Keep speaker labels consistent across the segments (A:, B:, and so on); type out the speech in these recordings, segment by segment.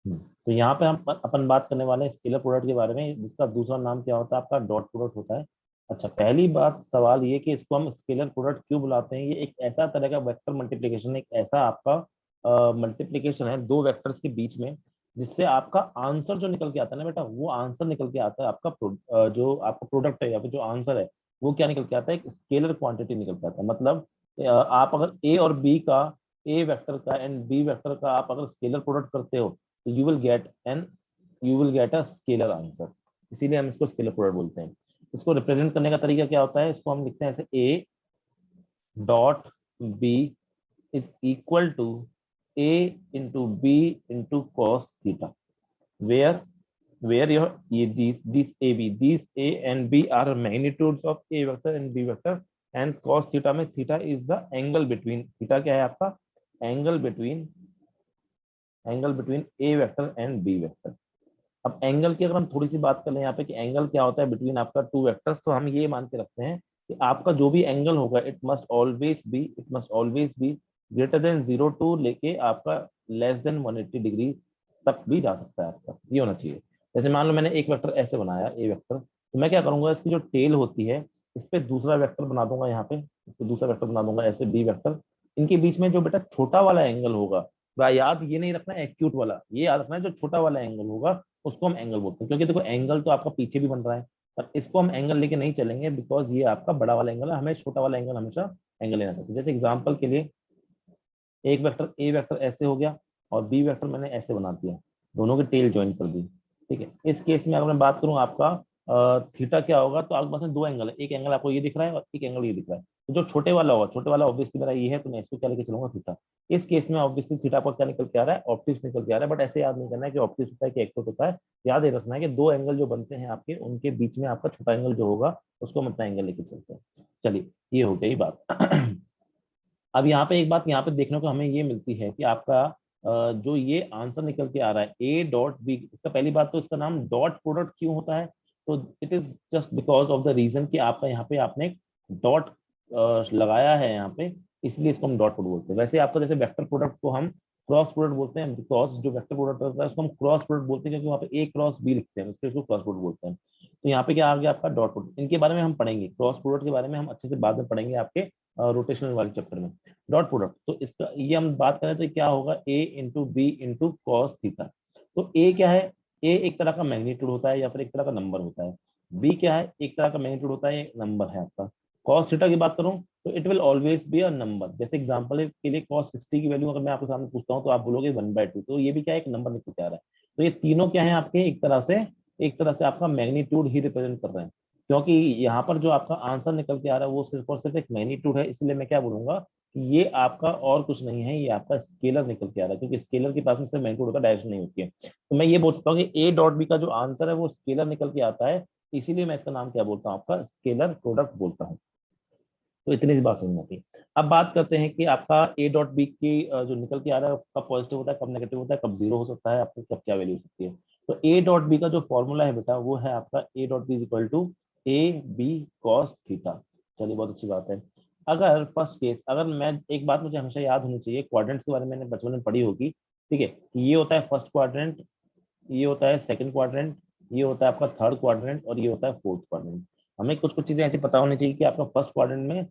A: तो यहाँ पे हम अपन बात करने वाले हैं स्केलर प्रोडक्ट के बारे में, जिसका दूसरा नाम क्या होता है आपका, डॉट प्रोडक्ट होता है। अच्छा, पहली बात सवाल ये कि इसको हम स्केलर प्रोडक्ट क्यों बुलाते हैं। ये एक ऐसा तरह का वेक्टर मल्टीप्लिकेशन, एक ऐसा आपका मल्टीप्लिकेशन है दो वेक्टर्स के बीच में, जिससे आपका आंसर जो निकल के आता है ना बेटा, वो आंसर निकल के आता है आपका जो आपका प्रोडक्ट है या फिर जो आंसर है, वो क्या निकल के आता है, एक स्केलर क्वांटिटी निकल के आता है। मतलब आप अगर ए और बी का, ए वेक्टर का एंड बी वेक्टर का आप अगर स्केलर प्रोडक्ट करते हो, तो you will get a scalar answer. इसीलिए हम इसको स्केलर प्रोडक्ट बोलते हैं। इसको रिप्रेजेंट करने का तरीका क्या होता है, इसको हम लिखते हैं ऐसे, A dot B is equal to A into B into cos theta, where your these AB, these A and B are magnitudes of A vector and B vector, and cos theta में theta is the angle between, theta क्या है आपका, angle between A vector and B vector. अब angle की अगर हम थोड़ी सी बात कर लें यहाँ पे कि एंगल क्या होता है बिटवीन आपका टू वेक्टर्स, तो हम ये मान के रखते हैं कि आपका जो भी एंगल होगा it must always be greater than 0 to लेके आपका लेस देन 180 डिग्री तक भी जा सकता है आपका, ये होना चाहिए। जैसे मान लो मैंने एक वेक्टर ऐसे बनाया ए वेक्टर, तो मैं क्या करूंगा, इसकी जो टेल होती है इस पे दूसरा वेक्टर बना दूंगा, यहाँ पे इस पे दूसरा वेक्टर बना दूंगा ऐसे बी वेक्टर। इनके बीच में जो बेटा छोटा वाला एंगल होगा, वह याद ये नहीं रखना है एक्यूट वाला, ये याद रखना है जो छोटा वाला एंगल होगा उसको हम एंगल बोलते हैं। क्योंकि देखो एंगल तो आपका पीछे भी बन रहा है, पर इसको हम एंगल लेके नहीं चलेंगे, बिकॉज ये आपका बड़ा वाला एंगल है, हमें छोटा वाला एंगल हमेशा एंगल लेना चाहिए। जैसे एग्जांपल के लिए एक वेक्टर ए वेक्टर ऐसे हो गया और बी वेक्टर मैंने ऐसे बना दिया, दोनों की टेल ज्वाइन कर दी। ठीक है, इस केस में अगर मैं बात करूं आपका थीटा क्या होगा, तो आपके पास में दो एंगल है, एक एंगल आपको ये दिख रहा है और एक एंगल ये दिख रहा है। तो जो छोटे वाला होगा, छोटे वाला ऑब्वियसली मेरा ये है, तो मैं इसको क्या लेके चलूंगा, थीटा। इस केस में ऑब्वियसली थीटा पर क्या निकल के आ रहा है, ऑप्टिक्स निकल के आ रहा है। बट ऐसे याद नहीं करना है कि ऑप्टिक्स होता है कि एक्टोट होता है, याद ये रखना है कि दो एंगल जो बनते हैं आपके, उनके बीच में आपका छोटा एंगल जो होगा उसको हम अपना एंगल लेके चलते हैं। चलिए, ये हो गई बात। अब यहाँ पे एक बात यहाँ पे देखने को हमें ये मिलती है कि आपका जो ये आंसर निकल के आ रहा है ए डॉट बी, इसका पहली बात तो इसका नाम डॉट प्रोडक्ट क्यों होता है, तो it is just because of the reason कि आपका यहाँ पे आपने डॉट लगाया है यहाँ पे, इसलिए इसको हम डॉट प्रोडक्ट बोलते हैं। वैसे आपका जैसे वेक्टर प्रोडक्ट को हम क्रॉस प्रोडक्ट बोलते हैं, बिकॉज जो वेक्टर प्रोडक्ट होता है उसको हम क्रॉस प्रोडक्ट बोलते हैं, क्योंकि वहाँ पे ए क्रॉस बी लिखते हैं, इसलिए उसको क्रॉस प्रोडक्ट बोलते हैं। तो यहाँ पे क्या आ गया आपका डॉट प्रोडक्ट, इनके बारे में हम पढ़ेंगे, क्रॉस प्रोडक्ट के बारे में हम अच्छे से बाद में पढ़ेंगे आपके रोटेशनल वाले चैप्टर में। डॉट प्रोडक्ट, तो इसका ये हम बात करें तो क्या होगा, a into B into cos theta. तो ए क्या है, ए एक तरह का मैग्नीट्यूड होता है या फिर एक तरह का नंबर होता है। बी क्या है, एक तरह का मैग्नीट्यूड होता है, नंबर है आपका। कॉस थीटा की बात करूं तो it will always be a number. जैसे एग्जांपल के लिए कॉस 60 की वैल्यू अगर मैं आपके सामने पूछता हूं तो आप बोलोगे 1/2, तो ये भी क्या है, एक नंबर निकल के आ रहा है। तो ये तीनों क्या है आपके, एक तरह से आपका मैग्नीट्यूड ही रिप्रेजेंट कर रहे हैं। क्योंकि यहाँ पर जो आपका आंसर निकल के आ रहा है वो सिर्फ और सिर्फ एक मैग्नीट्यूड है, इसलिए मैं क्या बोलूंगा कि ये आपका और कुछ नहीं है, ये आपका स्केलर निकल के आ रहा है, क्योंकि स्केलर के पास में सिर्फ मैग्नीट्यूड का डायरेक्शन नहीं होती है। तो मैं ये बोल सकता हूँ कि ए डॉट बी का जो आंसर है वो स्केलर निकल के आता है, इसीलिए मैं इसका नाम क्या बोलता हूँ, आपका स्केलर प्रोडक्ट बोलता हूँ। तो इतनी सी बात समझ में आती है। अब बात करते हैं कि आपका ए डॉट बी की जो निकल के आ रहा है कब पॉजिटिव होता है, कब नेगेटिव होता है, कब जीरो हो सकता है, आपको कब क्या वैल्यू हो सकती है। तो ए डॉट बी का जो फॉर्मूला है बेटा वो है आपका A dot B is equal to A B cos theta. चलिए, बहुत अच्छी बात है। अगर फर्स्ट केस, अगर मैं एक बात मुझे हमेशा याद होनी चाहिए, क्वाड्रेंट्स के बारे में मैंने बचपन में पढ़ी होगी। ठीक है, कि ये होता है फर्स्ट क्वाड्रेंट, ये होता है सेकंड क्वाड्रेंट, ये होता है आपका थर्ड क्वाड्रेंट और ये होता है फोर्थ क्वाड्रेंट। हमें कुछ कुछ चीजें ऐसी पता होनी चाहिए कि आपका फर्स्ट क्वाड्रेंट में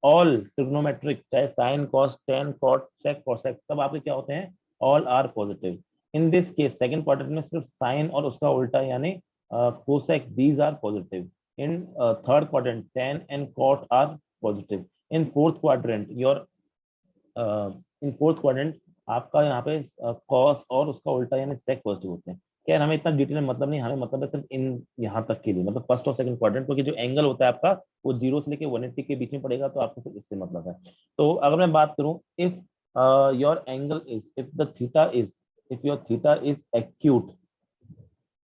A: ऑल ट्रिग्नोमेट्रिक, चाहे sine cos tan cot sec cosec, सब आपके क्या होते हैं, all are positive. In this case second quadrant में सिर्फ साइन और उसका उल्टा यानी cosec, these are positive. In third quadrant tan and cot are positive. In fourth quadrant your in fourth quadrant आपका यहाँ पे कॉस और उसका उल्टा यानी सेक पॉजिटिव होते हैं। क्या हमें इतना डिटेल में मतलब नहीं, हमें मतलब है सिर्फ इन यहाँ तक के लिए, मतलब फर्स्ट और सेकंड क्वाड्रेंट, क्योंकि जो एंगल होता है आपका वो 0 से लेके 180 के बीच में पड़ेगा, तो आपको सिर्फ इससे मतलब है। तो अगर मैं बात करूं, if your angle is, if your theta is acute,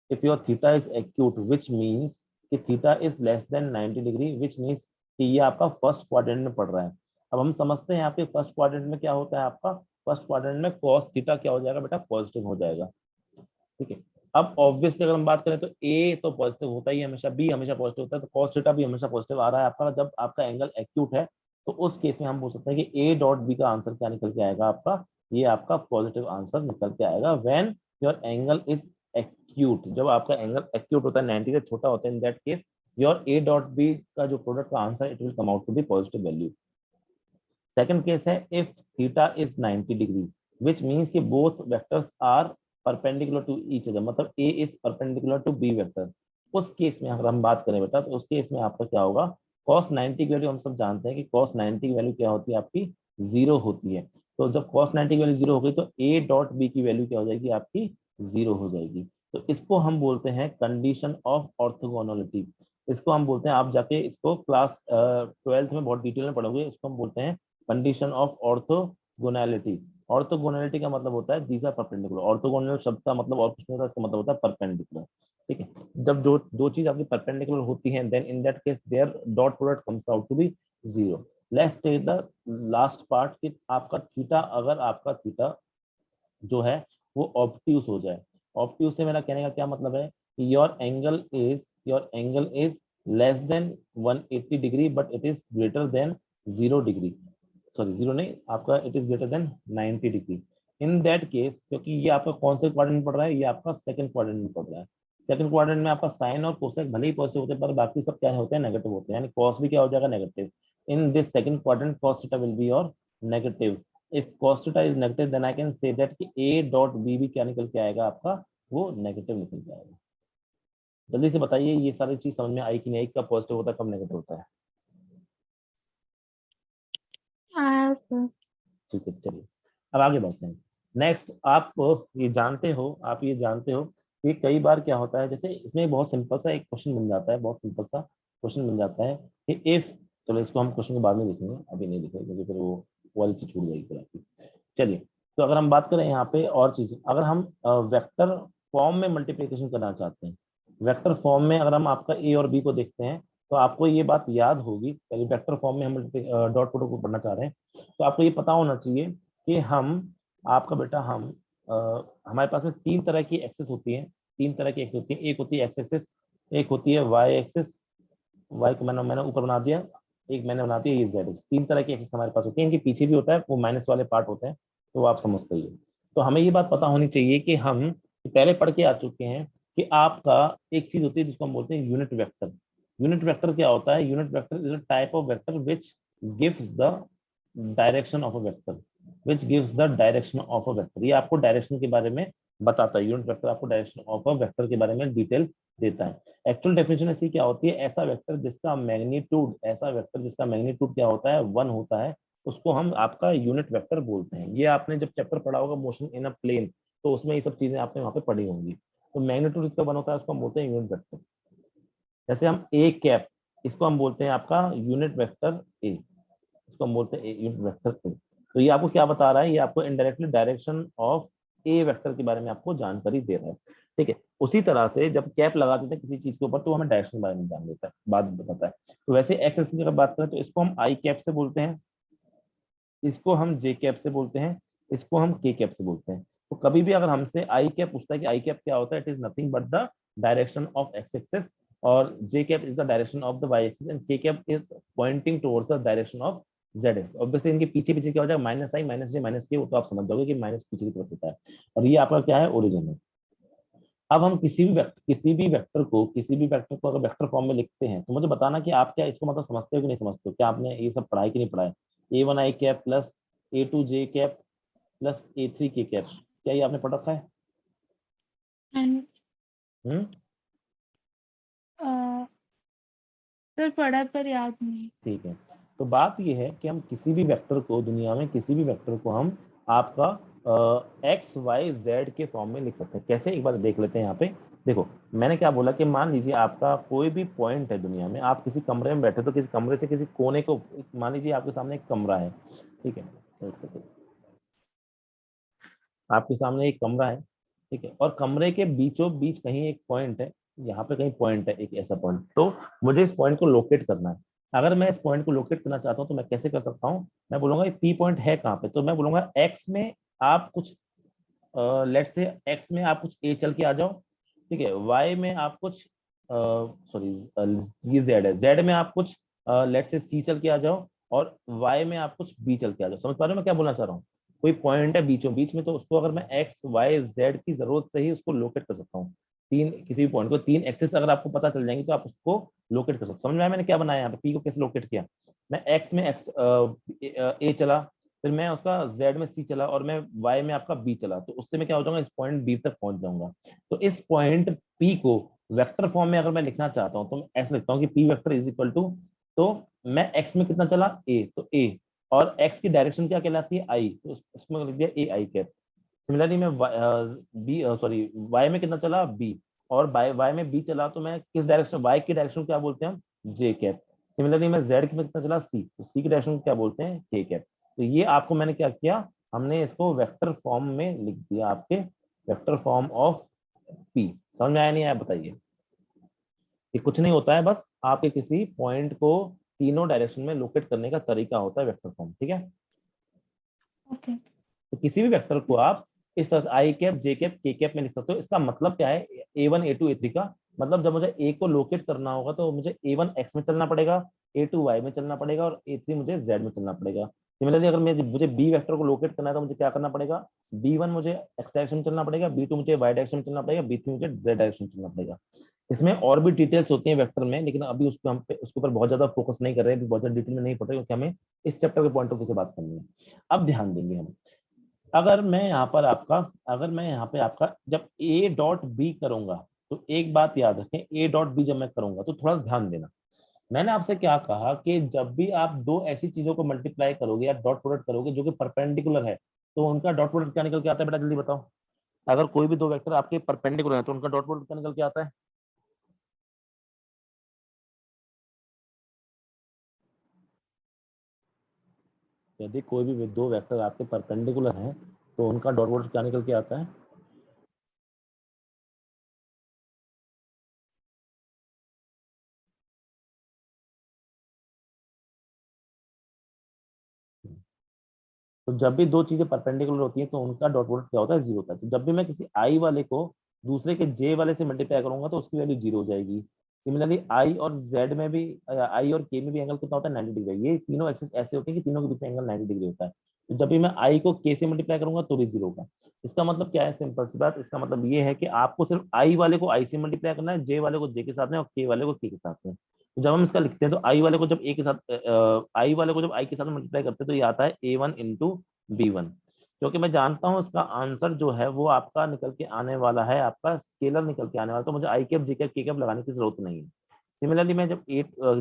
A: if your theta is acute which means कि theta is less than 90 degree, which means कि ये आपका फर्स्ट क्वाड्रेंट में पड़ रहा है। अब हम समझते हैं आपके फर्स्ट क्वाड्रेंट में क्या होता है, आपका फर्स्ट क्वाड्रेंट में cos थीटा क्या हो जाएगा बेटा, पॉजिटिव हो जाएगा। ठीक है, अब ऑब्वियसली अगर हम बात करें तो ए तो पॉजिटिव होता ही है हमेशा, बी हमेशा पॉजिटिव होता है, तो cos थीटा भी हमेशा पॉजिटिव आ रहा है आपका जब आपका एंगल एक्यूट है। तो उस केस में हम बोल सकते हैं कि ए डॉट बी का आंसर क्या निकल के आएगा आपका, ये आपका पॉजिटिव आंसर निकल के आएगा when your angle is acute, जब आपका एंगल एक्यूट होता है 90 से छोटा होता है, in that case your a dot B का जो प्रोडक्ट का answer it will come out to be positive value. Second case है if theta is 90 degree which means कि both vectors are perpendicular to each other, मतलब a is perpendicular to b vector. उस case में अगर हम बात करें बेटा, तो उस केस में आपका क्या होगा, cos 90 की वैल्यू हम सब जानते हैं कि cos 90 की वैल्यू क्या होती है आपकी, जीरो होती है। तो जब cos 90 की वैल्यू जीरो हो गई तो ए डॉट बी की वैल्यू क्या हो जाएगी आपकी, जीरो हो जाएगी। तो इसको हम बोलते हैं कंडीशन ऑफ ऑर्थोगोनलिटी। इसको हम बोलते हैं, आप जाके इसको क्लास 12th में बहुत डिटेल में पढ़ोगे, इसको हम बोलते हैं कंडीशन ऑफ ऑर्थोगोनैलिटी। ऑर्थोगोनैलिटी का मतलब होता है दीज आर परपेंडिकुलर। ऑर्थोगोनल शब्द का मतलब और कुछ नहीं होता, इसका मतलब होता है परपेंडिकुलर। ठीक है, जब जो दो चीज आपकी परपेंडिकुलर होती हैं, then in that case their dot product comes out to be zero. Let's take the last part कि आपका थीटा, अगर आपका थीटा जो है वो ऑब्ट्यूस हो जाए। ऑब्ट्यूस से मेरा कहने का क्या मतलब है कि your angle is less than 180 degree but it is greater than 0 degree, sorry zero नहीं, आपका it is greater than 90 degree. In that case, क्योंकि ये आपका कौन से क्वाड्रेंट में पड़ रहा है, ये आपका सेकंड क्वाड्रेंट में पड़ रहा है। सेकंड क्वाड्रेंट में आपका साइन और कोसेक भले ही पॉजिटिव होते हैं पर बाकी सब क्या होते हैं, नेगेटिव होते हैं, यानी कॉस भी क्या हो जाएगा, negative. In this second quadrant cos theta will be और negative. If cos theta is negative then I can say that कि a डॉट बी भी क्या निकल के आएगा आपका, वो नेगेटिव निकल के आएगा। जल्दी से बताइए ये सारी चीज समझ में आई कि नहीं, कब पॉजिटिव होता है कब नेगेटिव होता है।
B: हाँ सर।
A: ठीक है, चलिए अब आगे बढ़ते हैं। नेक्स्ट, आप ये जानते हो कि कई बार क्या होता है, जैसे इसमें बहुत सिंपल सा एक क्वेश्चन बन जाता है, बहुत सिंपल सा क्वेश्चन बन जाता है कि इफ, चलो इसको हम क्वेश्चन के बाद में देखेंगे, अभी नहीं देखेंगे क्योंकि फिर वो क्वालिटी छूट जाएगी फिर आपकी। चलिए, तो अगर हम बात करें यहाँ पे और चीज, अगर हम वेक्टर फॉर्म में मल्टीप्लीकेशन करना चाहते हैं, वेक्टर फॉर्म में अगर हम आपका ए और बी को देखते हैं, तो आपको ये बात याद होगी, पहले वेक्टर फॉर्म में हम डॉट प्रोडक्ट को पढ़ना चाह रहे हैं, तो आपको ये पता होना चाहिए कि हम, आपका बेटा हम हमारे पास में तीन तरह की एक्सेस होती है, तीन तरह की एक्सेस होती है। एक होती है एक्स एक्सेस, एक होती है वाई एक्सेस, वाई को मैंने ऊपर बना दिया, एक मैंने बना दिया ये जेड एक्स। तीन तरह की एक्सेस हमारे पास होती है, इनके पीछे भी होता है वो माइनस वाले पार्ट होते हैं, तो आप समझते ही हो। तो हमें ये बात पता होनी चाहिए कि हम पहले पढ़ के आ चुके हैं कि आपका एक चीज होती है जिसको हम बोलते हैं यूनिट वेक्टर। यूनिट वेक्टर क्या होता है, unit vector is a type of vector which gives the direction of a vector, which gives the direction of a vector. ये आपको डायरेक्शन के बारे में बताता है, यूनिट वेक्टर आपको डायरेक्शन ऑफ अ वेक्टर के बारे में डिटेल देता है। एक्चुअल डेफिनेशन इसकी क्या होती है, ऐसा वेक्टर जिसका मैग्नीट्यूड क्या होता है, 1 होता है, उसको हम आपका यूनिट वेक्टर बोलते हैं। ये आपने जब चैप्टर पढ़ा होगा मोशन इन अ प्लेन, तो उसमें ये सब चीजें आपने वहां पे पढ़ी होंगी। तो मैग्नीट्यूड जिसका 1 होता है उसको हम बोलते हैं यूनिट वेक्टर। जैसे हम ए कैप, इसको हम बोलते हैं आपका यूनिट वेक्टर ए, इसको हम बोलते हैं यूनिट वेक्टर ए। तो ये आपको क्या बता रहा है, ये आपको indirectly direction of A vector के बारे में आपको जानकारी दे रहा है। ठीक है, उसी तरह से जब कैप लगा देते हैं किसी चीज के ऊपर तो हमें डायरेक्शन के बारे में जान देता है, बात बताता है। तो वैसे एक्स एक्सिस की अगर बात करें तो इसको हम आई कैप से बोलते हैं, इसको हम जे कैप से बोलते हैं, इसको हम के कैप से बोलते हैं। तो कभी भी अगर हमसे आई कैप पूछता है कि आई कैप क्या होता है, it is nothing but the direction of x axis, और j cap is the direction of the y axis, and k cap is pointing towards the direction of z axis. Obviously इनके पीछे पीछे क्या हो जाएगा, minus i minus j minus k, वो तो आप समझ जाओगे कि माइनस पीछे की तरफ होता है, और ये आपका क्या है, ओरिजिन है। अब हम किसी भी वेक्टर को अगर वेक्टर फॉर्म में लिखते हैं, तो मुझे बताना कि आप क्या इसको मतलब समझते हो कि नहीं समझते हो, क्या आपने ये सब पढ़ाई कि नहीं पढ़ाई। A one i cap plus a two j cap plus a three k cap, क्या ये आपने पढ़ रखा है।
B: एंड
A: हम्म,
B: सर पढ़ा पर याद नहीं।
A: ठीक है। तो बात ये है कि हम किसी भी वेक्टर को, दुनिया में किसी भी वेक्टर को हम आपका एक्स वाई जेड के फॉर्म में लिख सकते हैं। कैसे, एक बार देख लेते हैं यहाँ पे। देखो, मैंने क्या बोला कि मान लीजिए आपका कोई भी पॉइंट है दुनिया में, आप किसी कमरे में बैठे तो किसी कमरे से किसी कोने को, मान लीजिए आपके सामने एक कमरा है, ठीक है, एक सेकंड, आपके सामने एक कमरा है, ठीक है, और कमरे के बीचों बीच कहीं एक पॉइंट है, यहाँ पे कहीं पॉइंट है, एक ऐसा पॉइंट, तो मुझे इस पॉइंट को लोकेट करना है। अगर मैं इस पॉइंट को लोकेट करना चाहता हूँ तो मैं कैसे कर सकता हूँ, मैं बोलूंगा ये पी पॉइंट है कहाँ पे, तो मैं बोलूंगा एक्स में आप कुछ, लेट से एक्स में आप कुछ ए चल के आ जाओ, ठीक है, वाई में आप कुछ, सॉरी ये जेड है, जेड में आप कुछ लेट से सी चल के आ जाओ, और वाई में आप कुछ बी चल के आ जाओ। समझ पा रहे हो मैं क्या बोलना चाह रहा हूँ। कोई पॉइंट है बीचों बीच में, तो उसको अगर मैं एक्स वाई जेड की जरूरत से ही उसको लोकेट कर सकता हूँ। तीन किसी भी पॉइंट को, तीन एक्सेस अगर आपको पता चल जाएंगे तो आप उसको लोकेट कर सकते हो। समझ में आया मैंने क्या बनाया यहाँ पे, पी को कैसे लोकेट किया। मैं एक्स में एक्स ए चला, फिर मैं उसका जेड में सी चला, और मैं वाई में आपका बी चला, तो उससे मैं क्या हो जाऊंगा, इस पॉइंट बी तक पहुंच जाऊंगा। तो इस पॉइंट पी को वेक्टर फॉर्म में अगर मैं लिखना चाहता हूँ तो मैं ऐसे लिखता हूँ कि P vector is equal to, तो मैं एक्स में कितना चला ए, तो ए, और एक्स की डायरेक्शन क्या कहलाती है आई, तो उसमें लिख दिया ए आई कैप। सिमिलरली मैं बी सॉरी वाई में कितना चला बी, और वाई में बी चला, तो मैं किस डायरेक्शन, वाई की डायरेक्शन क्या बोलते हैं हम, जे कैप। सिमिलरली मैं जेड में कितना चला सी, तो सी की डायरेक्शन क्या बोलते हैं, के कैप। तो ये आपको मैंने क्या किया, हमने इसको वेक्टर फॉर्म में लिख दिया आपके, वेक्टर फॉर्म ऑफ पी। समझ में आया नहीं आया बताइए। ये कुछ नहीं होता है, बस आपके किसी पॉइंट को तीनों डायरेक्शन में लोकेट करने का तरीका होता है वेक्टर फॉर्म, ठीक है।
B: ओके।
A: तो किसी भी वेक्टर को आप इस तरह से आई कैप जे कैप के कैप में लिख सकते हो। इसका मतलब क्या है, A1 A2 A3 का मतलब, जब मुझे ए को लोकेट करना होगा तो मुझे A1 एक्स में चलना पड़ेगा, A2 वाई में चलना पड़ेगा, और A3 मुझे जेड में चलना पड़ेगा। सिमिलरली अगर मुझे बी वेक्टर को लोकेट करना है तो मुझे क्या करना पड़ेगा, B1 मुझे एक्स डायरेक्शन में चलना पड़ेगा, B2 मुझे वाई डायरेक्शन में चलना पड़ेगा, B3 मुझे जेड डायरेक्शन में चलना पड़ेगा। इसमें और भी डिटेल्स होती हैं वेक्टर में, लेकिन अभी उसको हम उसके ऊपर बहुत ज्यादा फोकस नहीं कर रहे हैं, बहुत ज्यादा डिटेल में नहीं पढ़ रहे, क्योंकि हमें इस चैप्टर के पॉइंट ऑफ व्यू से बात करनी है। अब ध्यान देंगे हम, अगर मैं यहाँ पर आपका, अगर मैं यहाँ पे आपका जब ए डॉट बी करूंगा, तो एक बात याद रखें, ए डॉट बी जब मैं करूंगा तो थोड़ा ध्यान देना। मैंने आपसे क्या कहा कि जब भी आप दो ऐसी चीजों को मल्टीप्लाई करोगे या डॉट प्रोडक्ट करोगे जो कि परपेंडिकुलर है, तो उनका डॉट प्रोडक्ट क्या निकल के आता है, बेटा जल्दी बताओ। अगर कोई भी दो वेक्टर आपके परपेंडिकुलर है तो उनका डॉट प्रोडक्ट क्या निकल के आता है। यदि कोई भी दो वेक्टर आपके परपेंडिकुलर हैं तो उनका डॉट प्रोडक्ट क्या निकल के आता है। तो जब भी दो चीजें परपेंडिकुलर होती हैं तो उनका डॉट प्रोडक्ट क्या होता है, जीरो होता है। तो जब भी मैं किसी आई वाले को दूसरे के जे वाले से मल्टीप्लाई करूंगा तो उसकी वैल्यू जीरो हो जाएगी। सिमिलरली आई और जेड में भी, आई और के में भी एंगल कितना होता है, 90 डिग्री। ये तीनों एक्सिस ऐसे होते हैं कि तीनों के बीच में एंगल 90 डिग्री होता है। तो जब भी मैं आई को के से मल्टीप्लाई करूंगा तो भी जीरो होगा। इसका मतलब क्या है, सिंपल सी बात, इसका मतलब ये है कि आपको सिर्फ आई वाले को आई से मल्टीप्लाई करना है, जे वाले को जे के साथ में, और के वाले को के साथ में। तो जब हम इसका लिखते हैं तो आई वाले को जब ए के साथ, आई वाले को जब आई के साथ मल्टीप्लाई करते हैं तो ये आता है A1 इंटू B1। क्योंकि मैं जानता हूं इसका आंसर जो है वो आपका निकल के आने वाला है, आपका स्केलर निकल के आने वाला, तो मुझे आई कैप जे कैप के कैप लगाने की जरूरत नहीं है। सिमिलरली मैं जब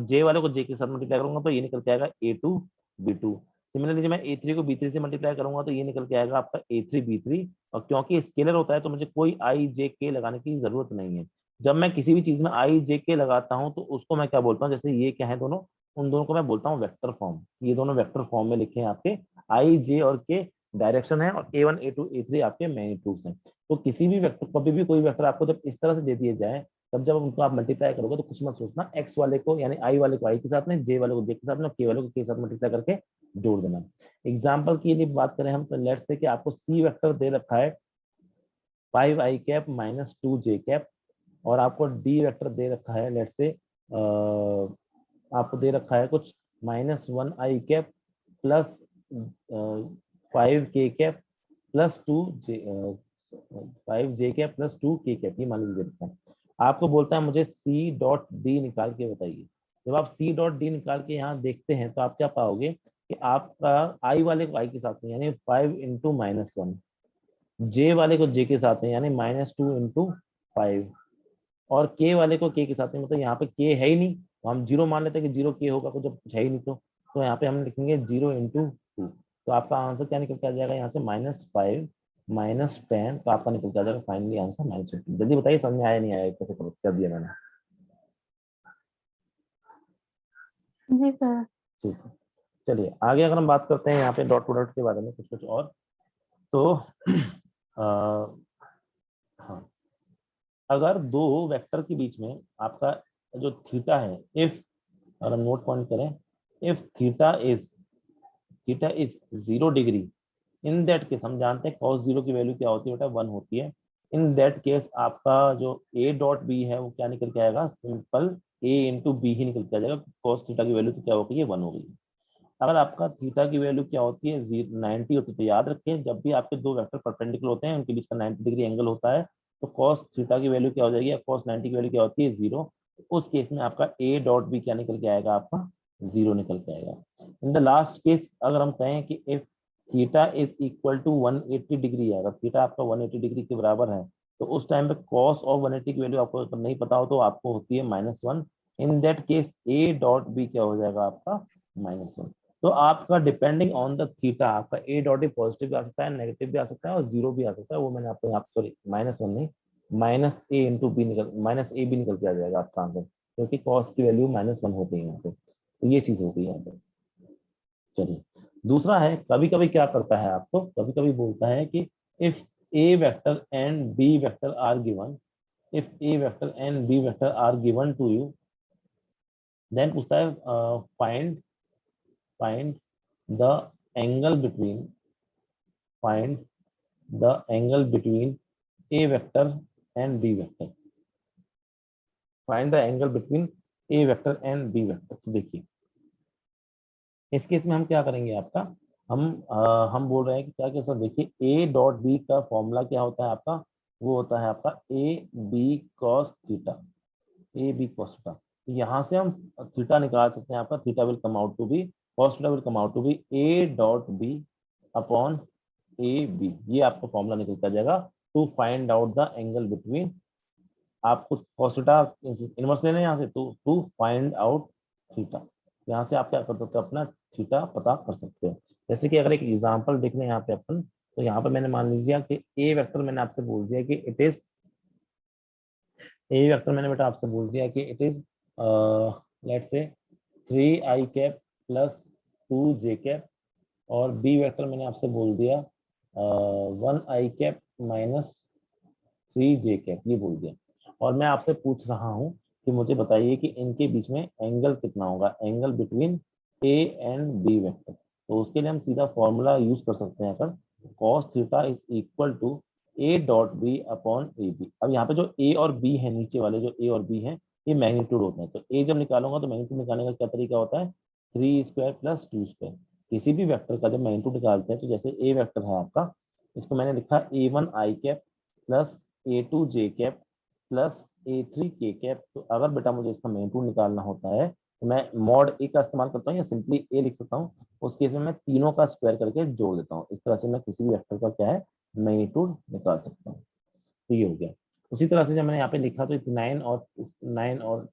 A: जे वाले को जे के साथ मल्टीप्लाई करूंगा तो ये निकल के आएगा A2 B2। सिमिलरली जब मैं A3 को B3 से मल्टीप्लाई करूंगा तो ये निकल के आएगा आपका A3 B3। और क्योंकि स्केलर होता है तो मुझे कोई आई जे के लगाने की जरूरत नहीं है। जब मैं किसी भी चीज में आई जे के लगाता हूं तो उसको मैं क्या बोलता हूँ, जैसे ये क्या है दोनों, उन दोनों को मैं बोलता हूँ वेक्टर फॉर्म। ये दोनों वेक्टर फॉर्म में लिखे हैं आपके, आई जे और के डायरेक्शन है, और A1 A2 A3 आपके मैग्नीट्यूड्स हैं। तो किसी भी वेक्टर, कभी भी कोई वेक्टर आपको जब इस तरह से दे दिए जाए, तब जब उनको आप मल्टीप्लाई करोगे तो कुछ मत सोचना, एक्स वाले को यानी आई वाले को आई के साथ में, जे वाले को जे के साथ में, और के वाले को के साथ मल्टीप्लाई करके जोड़ देना। एग्जाम्पल के लिए बात करें हम, तो लेट्स से कि आपको सी वेक्टर दे रखा है 5 i cap minus 2 j cap, और आपको डी वेक्टर दे रखा है, लेट्स से आपको दे रखा है कुछ -1 i cap plus 5 k cap plus 5 j cap plus 2 k cap, ये मान लीजिए रखा है। आपको बोलता है मुझे सी डॉट डी निकाल के बताइए। जब आप सी डॉट डी निकाल के यहाँ देखते हैं तो आप क्या पाओगे कि आपका आई वाले को आई के साथ में यानी 5 × -1, जे वाले को जे के साथ में यानी -2 × 5, और के वाले को के साथ में, मतलब यहाँ पे के है ही नहीं तो हम जीरो मान लेते हैं कि जीरो के होगा, कुछ जब कुछ है ही नहीं तो यहाँ पे हम लिखेंगे 0 × 2। तो आपका आंसर क्या निकल के आ जाएगा यहाँ से, -5 -10, तो आपका निकल के आ जाएगा फाइनली आंसर -15। जल्दी बताइए समझ में आया नहीं आया, कैसे कर दिया मैंने।
B: जी सर।
A: ठीक है, चलिए आगे अगर हम बात करते हैं यहाँ पे डॉट प्रोडक्ट के बारे में कुछ कुछ और, तो हाँ, अगर दो वेक्टर के बीच में आपका जो थीटा है, इफ, अगर हम नोट पॉइंट करें, if theta is 0 degree, in that case हम जानते हैं cos 0 की वैल्यू क्या होती है बेटा, 1 होती है। इन दैट केस आपका जो a डॉट बी है वो क्या निकल के आएगा, सिंपल a इंटू बी ही निकल के आ जाएगा। cos थीटा की वैल्यू तो क्या हो गई है, 1 हो गई। अगर आपका थीटा की वैल्यू क्या होती है 90 होती है, तो याद रखें जब भी आपके दो वेक्टर परपेंडिकुलर होते हैं उनके बीच का 90 डिग्री एंगल होता है, तो कॉस थीटा की वैल्यू क्या हो जाएगी, कॉस 90 की वैल्यू क्या होती है 0। उस केस में आपका ए डॉट बी क्या निकल के आएगा, आपका 0 निकल के आएगा। इन द लास्ट केस अगर हम कहें कि if theta is equal to 180 degree है, अगर थीटा आपका 180 डिग्री के बराबर है, तो उस टाइम पे कॉस ऑफ 180 की वैल्यू आपको अगर नहीं पता हो तो आपको होती है -1। In that case A dot B क्या हो जाएगा, आपका -1। तो आपका डिपेंडिंग ऑन द थीटा आपका ए डॉट बी पॉजिटिव भी आ सकता है, नेगेटिव भी आ सकता है और 0 भी आ सकता है। वो मैंने आपको यहाँ सॉरी -1 नहीं, -a/b निकल -a/b निकल के आ जाएगा आपका आंसर, क्योंकि कॉस की वैल्यू -1 होती है यहाँ पे। तो ये चीज होती है यहाँ पे। चलिए, दूसरा है कभी कभी क्या करता है आपको, कभी कभी बोलता है कि if A vector and B vector are given, if A vector and B vector are given to you, then पूछता है find the angle between find the angle between A vector and B vector, find the angle between A vector and B vector. तो देखिए इस case में हम क्या करेंगे, आपका हम बोल रहे हैं कि क्या क्या सर, देखिए ए डॉट बी का फॉर्मूला क्या होता है आपका, वो होता है आपका A B cos theta, A B cos theta. यहाँ से हम थीटा निकाल सकते हैं, आपका theta will come out to be, cos theta will come out to be A dot B upon A B. ये आपका फॉर्मूला निकलता जाएगा to find out the angle between, आपको cos थीटा इनवर्स लेना है यहाँ से, तो टू फाइंड आउट थीटा। यहाँ से आप क्या कर सकते हो, अपना थीटा पता कर सकते हो। जैसे कि अगर एक एग्जांपल देख लें यहाँ पे अपन, तो यहाँ पे मैंने मान लिया कि ए वेक्टर मैंने आपसे बोल दिया कि इट इज, ए वेक्टर मैंने बेटा आपसे बोल दिया कि it is let's say 3i cap plus 2j cap, और बी वेक्टर मैंने आपसे बोल दिया 1i cap minus 3j cap, ये बोल दिया। और मैं आपसे पूछ रहा हूँ कि मुझे बताइए कि इनके बीच में एंगल कितना होगा, angle between A and B vector. तो उसके लिए हम सीधा फॉर्मूला यूज कर सकते हैं, अगर cos theta is equal to A dot B upon A B. अब यहाँ पे जो ए और बी है, नीचे वाले जो ए और बी है, ये मैग्नीट्यूड होते हैं। तो ए जब निकालूंगा तो मैग्नीट्यूड निकालने का क्या तरीका होता है, 3² प्लस 2²। किसी भी वेक्टर का जब मैग्नीट्यूड निकालते हैं, तो जैसे ए वेक्टर है आपका, इसको मैंने लिखा A1i cap plus A2j cap plus A3k cap. तो अगर बेटा मुझे इसका मैग्नीट्यूड निकालना होता है, तो मैं मॉड ए का इस्तेमाल करता हूँ या सिंपली ए लिख सकता हूँ। उस केस में मैं तीनों का स्क्वायर करके जोड़ देता हूँ। इस तरह से मैं किसी भी वेक्टर का क्या है, मैग्नीट्यूड निकाल सकता हूँ। तो ये हो गया। उसी तरह से जब मैंने यहाँ पे लिखा तो 9 और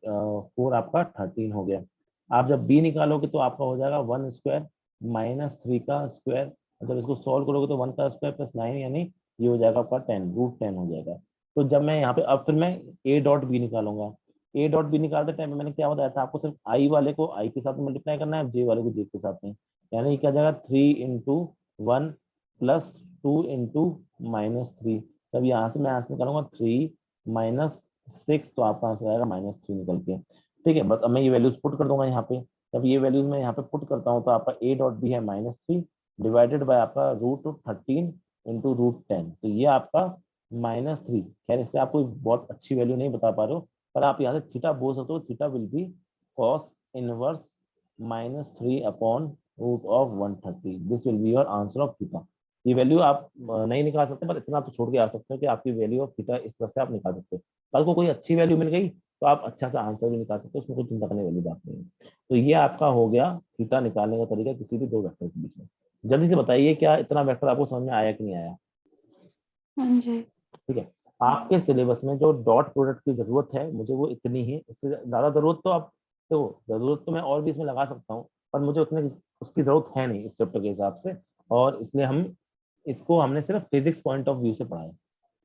A: 4 आपका 13 हो गया। आप जब बी निकालोगे तो आपका हो जाएगा 1² माइनस 3 का स्क्वायर, जब इसको सॉल्व करोगे तो 1 का स्क्वायर प्लस 9, यानी ये हो जाएगा आपका 10, √10 हो जाएगा। तो जब मैं यहाँ पे अब फिर मैं ए डॉट बी निकालूंगा, ए डॉट बी निकालते टाइम में मैंने क्या बताया था आपको, सिर्फ आई वाले को आई के साथ मल्टीप्लाई करना है, जे वाले को जे के साथ में, यानी क्या जाएगा 3 × 1 प्लस 2 × -3। तब यहाँ से मैं आंसर निकालूंगा 3 माइनस 6, तो आपका आंसर आएगा -3 निकल के। ठीक है, बस अब मैं ये वैल्यूज पुट कर दूंगा यहाँ पे। जब ये वैल्यूज मैं यहाँ पे पुट करता हूँ तो आपका ए डॉट बी है -3 डिवाइडेड बाय आपका √13 इंटू √10, तो ये आपका -3। खैर इससे आपको बहुत अच्छी वैल्यू नहीं बता पा रहे हो, पर आप यहाँ से थीटा बोल सकते हो, theta will B cos inverse -3 upon √130। This will be your answer of theta. ये वैल्यू आप नहीं निकाल सकते, पर इतना तो छोड़ के आ सकते हो कि आपकी वैल्यू ऑफ थीटा इस तरह से आप निकाल सकते हो। कल को कोई अच्छी वैल्यू मिल गई तो आप अच्छा सा आंसर भी निकाल सकते हो, उसमें कोई चिंता करने वाली बात नहीं है। तो ये आपका हो गया थीटा निकालने का तरीका किसी भी दो वेक्टर के बीच में। जल्दी से बताइए क्या इतना वेक्टर आपको समझ में आया कि नहीं आया।
B: हाँ जी।
A: ठीक है, आपके सिलेबस में जो डॉट प्रोडक्ट की जरूरत है मुझे वो इतनी ही, इससे ज्यादा जरूरत तो आप, तो जरूरत तो मैं और भी इसमें लगा सकता हूँ, पर मुझे उतने उसकी जरूरत है नहीं इस चैप्टर के हिसाब से। और इसलिए हम इसको हमने सिर्फ फिजिक्स पॉइंट ऑफ व्यू से पढ़ा है।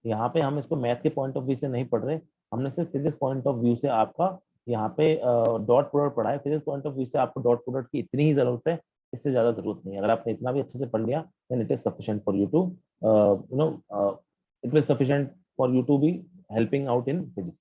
A: यहाँ पे हम इसको मैथ के पॉइंट ऑफ व्यू से नहीं पढ़ रहे, हमने सिर्फ फिजिक्स पॉइंट ऑफ व्यू से आपका यहाँ पे डॉट प्रोडक्ट पढ़ा है। फिजिक्स पॉइंट ऑफ व्यू से आपको डॉट प्रोडक्ट की इतनी ही जरूरत है, इससे ज्यादा जरूरत नहीं है। अगर आपने इतना भी अच्छे से पढ़ लिया then it is sufficient for you to, it will sufficient for you to be helping out in physics.